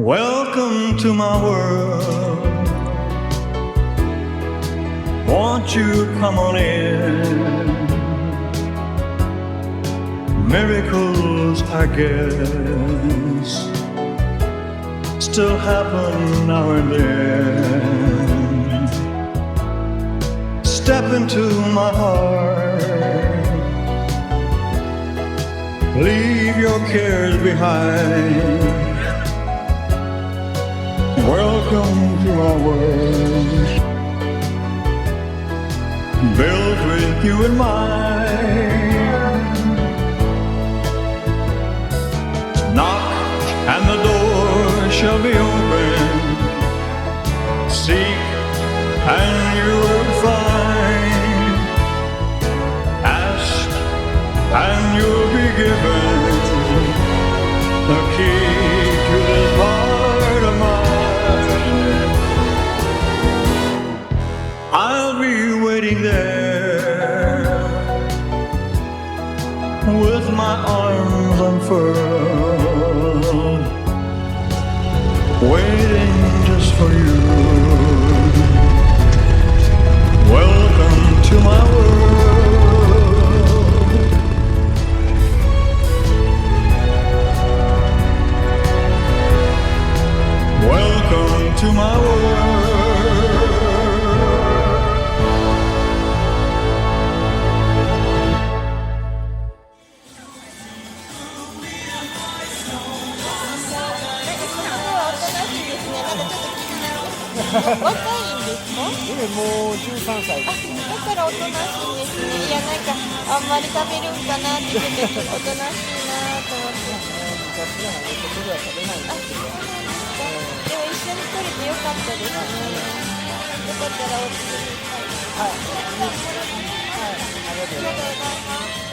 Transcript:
Welcome to my world. Won't you come on in? Miracles, I guess, still happen now and then. Step into my heart. Leave your cares behind. Welcome to our world, built with you in mind. Knock and the door shall be open. Seek and you will find. Ask and you'll be given the key to this heart of mine. I'll be waiting there with my arms unfurled, waiting just for you. Welcome to my world. Welcome to my world.若いんですか？もう13歳。だからおとなしいんですね。いや、なんかあんまり食べるんかなって言ってて、おとなしいなと思って。昔はね、そこでは食べないんですけど。でも一緒に来れてよかったですね。よかったらお家に帰って。はい。はい。ありがとうございます。